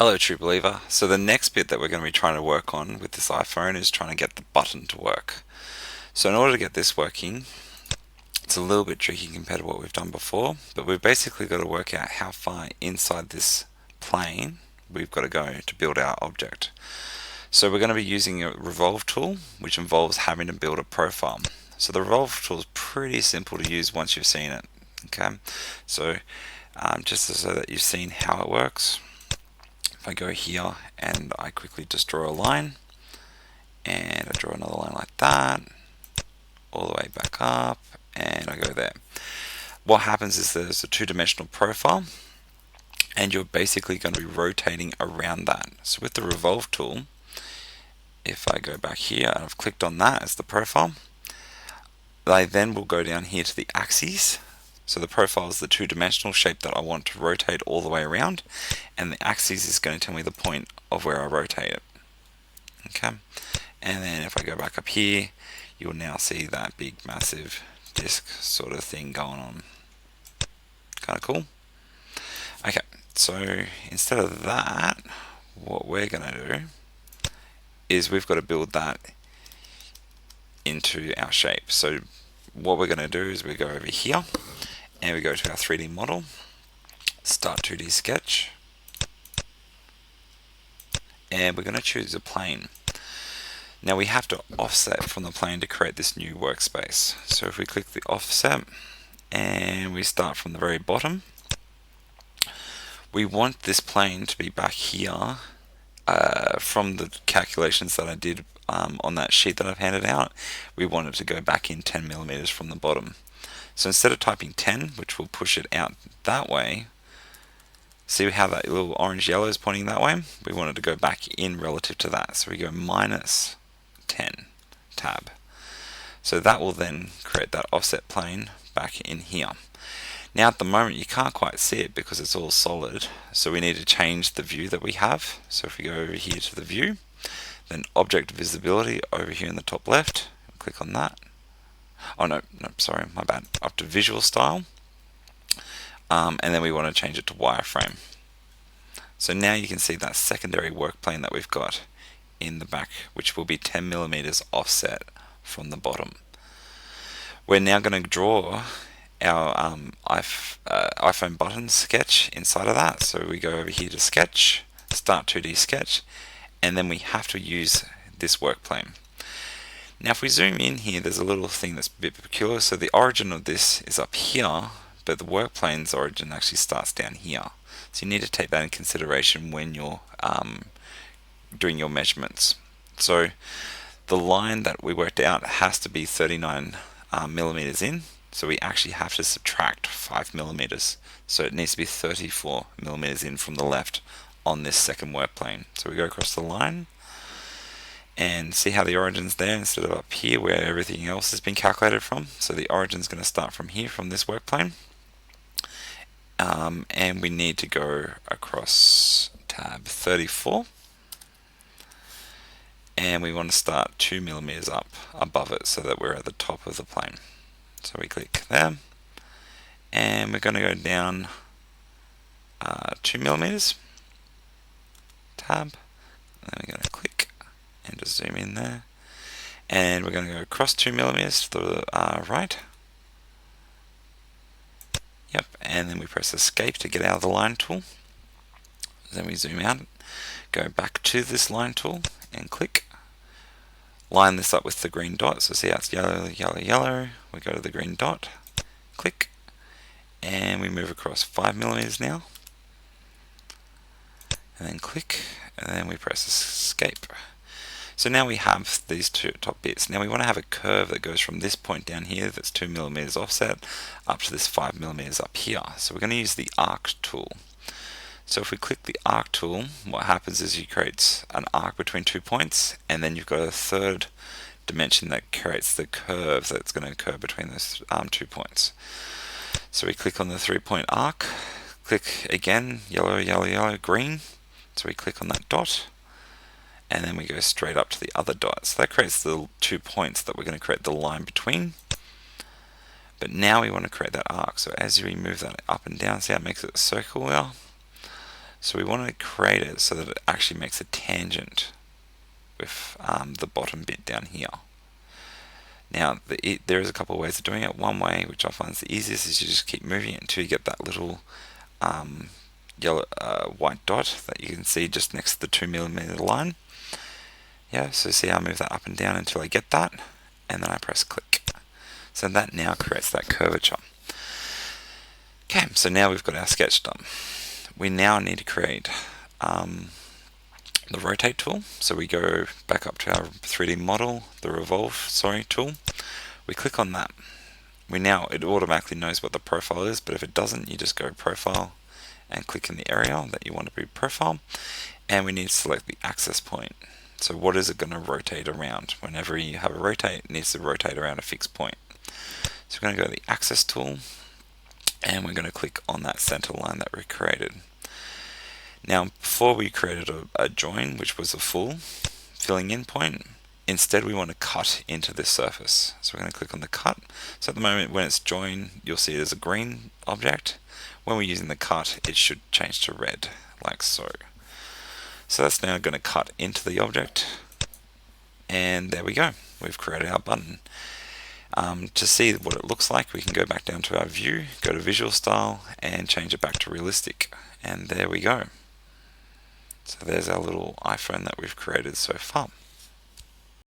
Hello, true believer. So the next bit that we're going to be trying to work on with this iPhone is trying to get the button to work. So in order to get this working, it's a little bit tricky compared to what we've done before, but we've basically got to work out how far inside this plane we've got to go to build our object. So we're going to be using a Revolve tool, which involves having to build a profile. So the Revolve tool is pretty simple to use once you've seen it. Okay, so just so that you've seen how it works, if I go here and I quickly just draw a line, and I draw another line like that, all the way back up, and I go there. What happens is there's a two-dimensional profile, and you're basically going to be rotating around that. So with the Revolve tool, if I go back here and I've clicked on that as the profile, I then will go down here to the axes. So the profile is the two-dimensional shape that I want to rotate all the way around, and the axis is going to tell me the point of where I rotate it. Okay, and then if I go back up here, you'll now see that big massive disc sort of thing going on. Kind of cool. Okay, so instead of that, what we're going to do is we've got to build that into our shape. So what we're going to do is we go over here and we go to our 3D model, start 2D sketch, and we're going to choose a plane. Now we have to offset from the plane to create this new workspace. So if we click the offset and we start from the very bottom, we want this plane to be back here. From the calculations that I did on that sheet that I've handed out, we want it to go back in 10 millimeters from the bottom. So instead of typing 10, which will push it out that way, see how that little orange yellow is pointing that way? We want it to go back in relative to that. So we go minus 10 tab. So that will then create that offset plane back in here. Now at the moment you can't quite see it because it's all solid, so we need to change the view that we have. So if we go over here to the view, then object visibility over here in the top left, click on that. Oh no, sorry, my bad. Up to visual style, and then we want to change it to wireframe. So now you can see that secondary work plane that we've got in the back, which will be 10 millimeters offset from the bottom. We're now going to draw our iPhone button sketch inside of that. So we go over here to sketch, start 2D sketch, and then we have to use this work plane. Now if we zoom in here, there's a little thing that's a bit peculiar. So the origin of this is up here, but the work plane's origin actually starts down here. So you need to take that in consideration when you're doing your measurements. So the line that we worked out has to be 39 millimeters in. So we actually have to subtract 5 millimeters. So it needs to be 34 millimeters in from the left on this second work plane. So we go across the line and see how the origin's there instead of up here where everything else has been calculated from. So the origin's going to start from here, from this work plane. And we need to go across tab 34. And we want to start 2 millimeters up above it so that we're at the top of the plane. So we click there, and we're going to go down 2 millimeters, tab, and then we're going to click and just zoom in there, and we're going to go across 2 millimeters to the right. Yep, and then we press escape to get out of the line tool. Then we zoom out, go back to this line tool and click. Line this up with the green dot, so see how it's yellow, yellow, yellow. We go to the green dot, click, and we move across 5 millimeters now. And then click, and then we press escape. So now we have these two top bits. Now we want to have a curve that goes from this point down here that's 2 millimeters offset up to this 5 millimeters up here. So we're going to use the arc tool. So if we click the arc tool, what happens is you create an arc between 2 points, and then you've got a third dimension that creates the curve that's going to occur between those 2 points. So we click on the 3-point arc, click again, yellow, yellow, yellow, green. So we click on that dot, and then we go straight up to the other dot. So that creates the 2 points that we're going to create the line between. But now we want to create that arc. So as we move that up and down, see how it makes it a circle now? So we want to create it so that it actually makes a tangent with the bottom bit down here. Now there is a couple of ways of doing it. One way, which I find is the easiest, is you just keep moving it until you get that little yellow white dot that you can see just next to the 2mm line. Yeah, so see I move that up and down until I get that, and then I press click. So that now creates that curvature. Okay, so now we've got our sketch done. We now need to create the rotate tool. So we go back up to our 3D model, the Revolve tool. We click on that. It automatically knows what the profile is, but if it doesn't, you just go profile and click in the area that you want to be profile, and we need to select the axis point. So what is it going to rotate around? Whenever you have a rotate, it needs to rotate around a fixed point. So we're going to go to the axis tool, and we're going to click on that center line that we created. Now, before we created a join, which was a full filling in point, instead we want to cut into this surface. So we're going to click on the cut. So at the moment when it's join, you'll see it as a green object. When we're using the cut, it should change to red, like so. So that's now going to cut into the object. And there we go. We've created our button. To see what it looks like, we can go back down to our view, go to visual style, and change it back to realistic. And there we go. So there's our little iPhone that we've created so far.